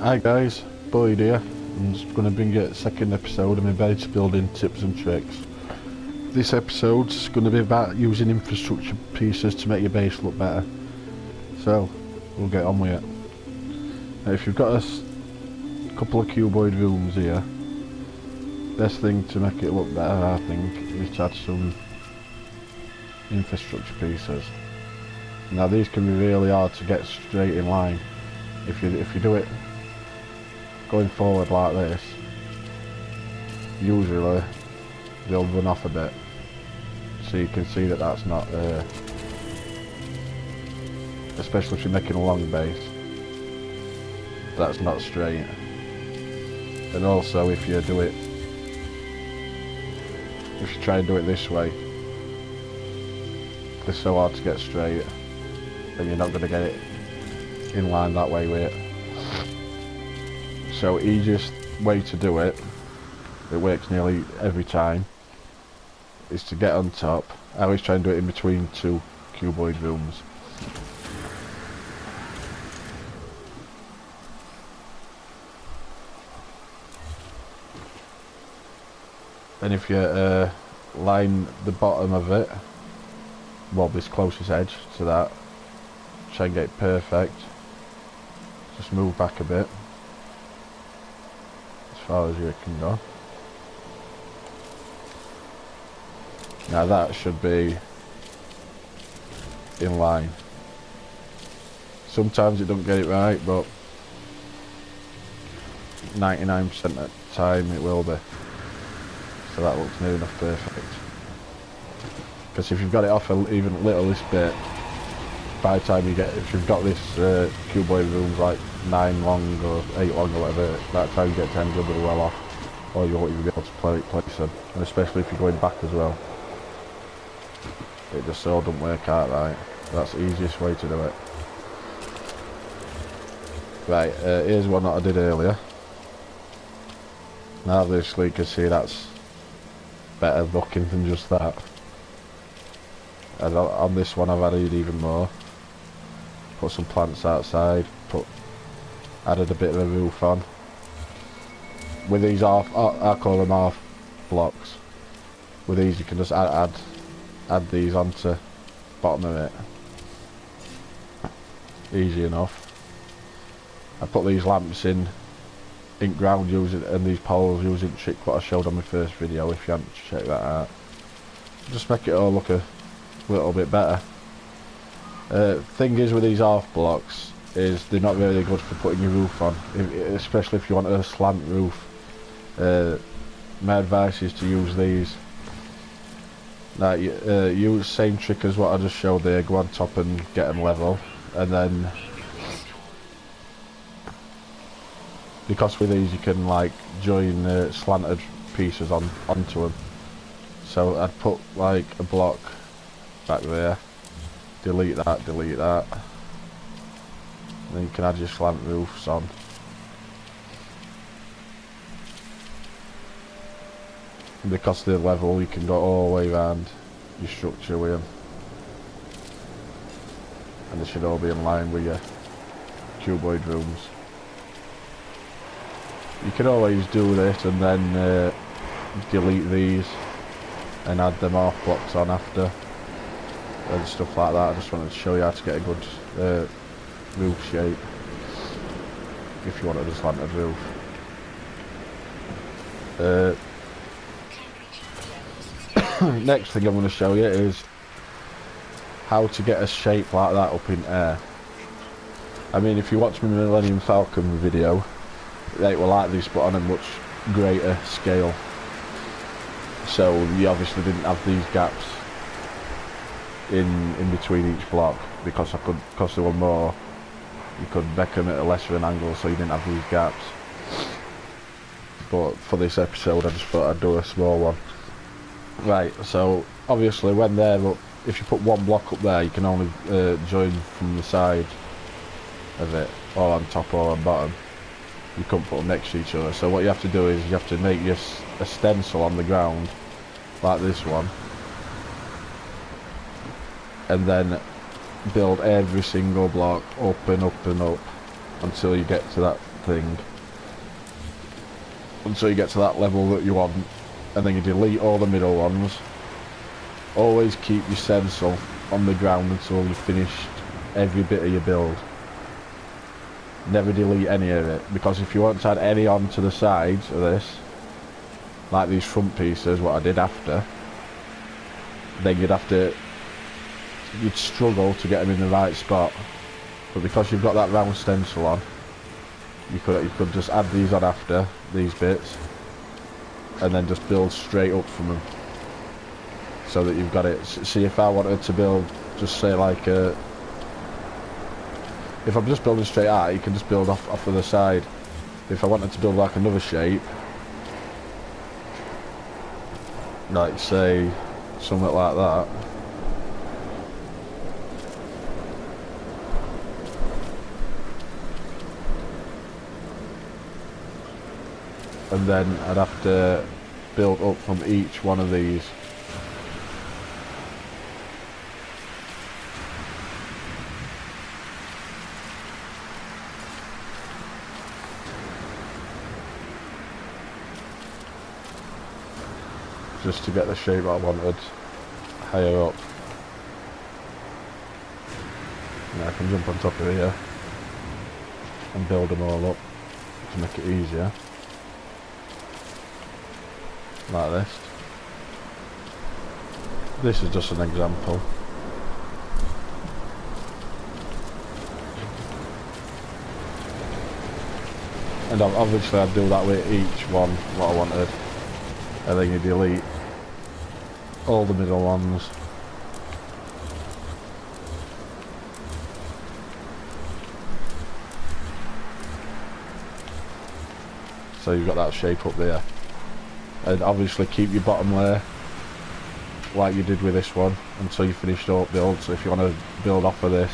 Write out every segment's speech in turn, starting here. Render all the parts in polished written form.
Hi guys, Boyd here. I'm just going to bring you a second episode of my base building tips and tricks. This episode's going to be about using infrastructure pieces to make your base look better. So, we'll get on with it. Now, if you've got a couple of cuboid rooms here, best thing to make it look better, I think, is to add some infrastructure pieces. Now these can be really hard to get straight in line. If you do it going forward like this, usually they'll run off a bit, so you can see that that's not especially if you're making a long base, that's not straight. And also if you try and do it this way, it's so hard to get straight and you're not going to get it in line that way with it. So easiest way to do it, it works nearly every time, is to get on top. I always try and do it in between two cuboid rooms. And if you line the bottom of it, well, this closest edge to that, try and get it perfect. Just move back a bit, as far as you can go. Now that should be in line. Sometimes it don't get it right, but 99% of the time it will be. So that looks near enough perfect. Because if you've got it off even a littlest bit, by the time you get, if you've got this cuboid room like 9 long or 8 long or whatever, by the time you get 10 you'll be well off, or you won't even be able to place them. And especially if you're going back as well, it just so doesn't work out right. That's the easiest way to do it. Right, here's one that I did earlier. Now obviously you can see that's better looking than just that. And on this one I've added even more. Put some plants outside, added a bit of a roof on. With these I call them half blocks. With these you can just add these onto the bottom of it. Easy enough. I put these lamps in ground using, and these poles using trick what I showed on my first video, if you haven't checked that out. Just make it all look a little bit better. Thing is with these half blocks is they're not really good for putting your roof on, especially if you want a slant roof. My advice is to use these. Now use the same trick as what I just showed there, go on top and get them level, and then because with these you can like join slanted pieces onto them. So I'd put like a block back there, delete that, and then you can add your slant roofs on. And because they're level, you can go all the way around your structure with them, and they should all be in line with your cuboid rooms. You can always do this and then delete these and add them off blocks on after and stuff like that. I just wanted to show you how to get a good roof shape if you wanted a slanted roof. Next thing I'm going to show you is how to get a shape like that up in air. I mean, if you watch my Millennium Falcon video, they were like this but on a much greater scale. So you obviously didn't have these gaps in between each block, because there were more, you could make them at a lesser an angle, so you didn't have these gaps. But for this episode I just thought I'd do a small one. Right, so obviously when they're up, if you put one block up there, you can only join from the side of it, or on top or on bottom. You couldn't put them next to each other. So what you have to do is you have to make a stencil on the ground like this one, and then build every single block up and up and up until you get to that thing until you get to that level that you want, and then you delete all the middle ones. Always keep your stencil on the ground until you've finished every bit of your build. Never delete any of it, because if you want to add any on to the sides of this, like these front pieces, what I did after, then you'd struggle to get them in the right spot. But because you've got that round stencil on, you could just add these on after these bits, and then just build straight up from them, so that you've got it. See, if I wanted to build, just say like if I'm just building straight out, you can just build off of the side. If I wanted to build like another shape, like say something like that, and then I'd have to build up from each one of these. Just to get the shape I wanted higher up. And I can jump on top of here and build them all up to make it easier. Like this. This is just an example. And obviously I'd do that with each one, what I wanted. And then you delete all the middle ones. So you've got that shape up there. And obviously keep your bottom layer like you did with this one until you finish the up build. So if you want to build off of this,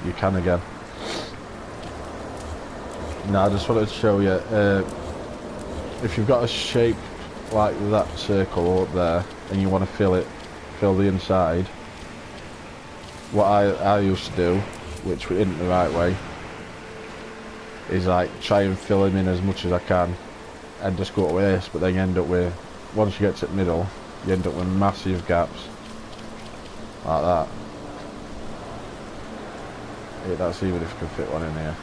you can again. Now I just wanted to show you, if you've got a shape like that circle up there and you want to fill the inside, what I used to do, which isn't the right way, is like try and fill them in as much as I can and just go up with this, but then you end up with, once you get to the middle, you end up with massive gaps like that. That's even if you can fit one in here.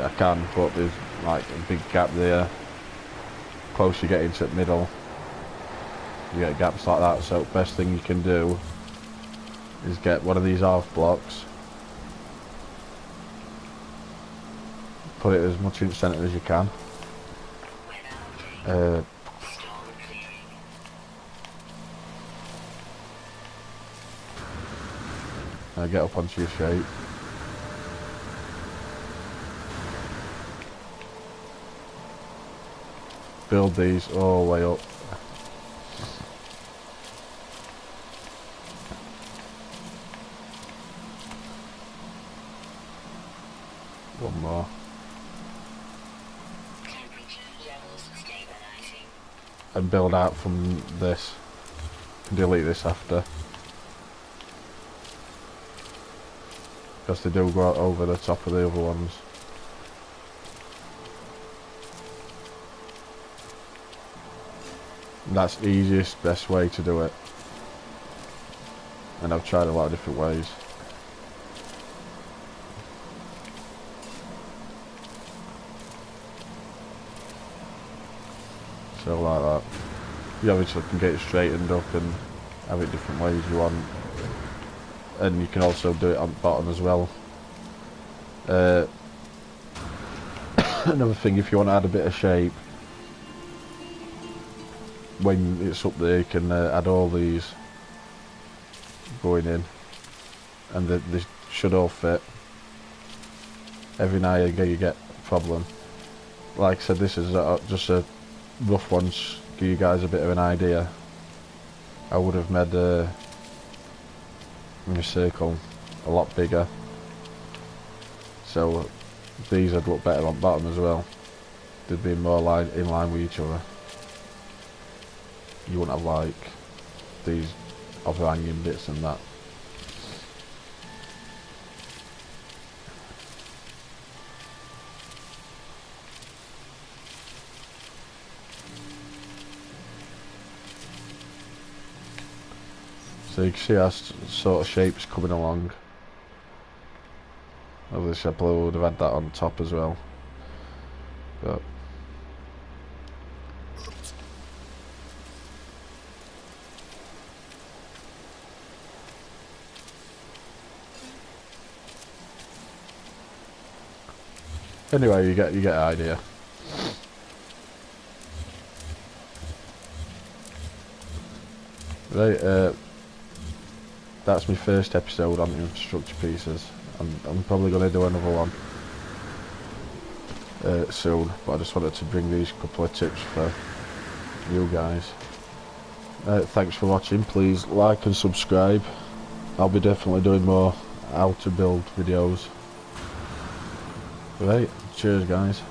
I can, but there's like a big gap there. Close you get into the middle, you get gaps like that. So best thing you can do is get one of these half blocks, put it as much in the centre as you can. Now get up onto your shape. Build these all the way up. One more. And build out from this. Delete this after. Because they do go over the top of the other ones. And that's the easiest, best way to do it. And I've tried a lot of different ways. So like that. You obviously can get it straightened up and have it different ways you want. And you can also do it on the bottom as well. Another thing, if you want to add a bit of shape, when it's up there you can add all these going in, and they should all fit. Every now and again you get a problem. Like I said, this is just a rough one to give you guys a bit of an idea. I would have made my circle a lot bigger, so these would look better on bottom as well. They'd be more in line with each other. You wouldn't have like these overhanging bits and that. So you can see our sort of shapes coming along. Obviously I probably would have had that on top as well. But anyway, you get an idea. Right, that's my first episode on infrastructure pieces. I'm probably going to do another one soon, but I just wanted to bring these couple of tips for you guys. Thanks for watching. Please like and subscribe. I'll be definitely doing more how to build videos. Right, cheers guys.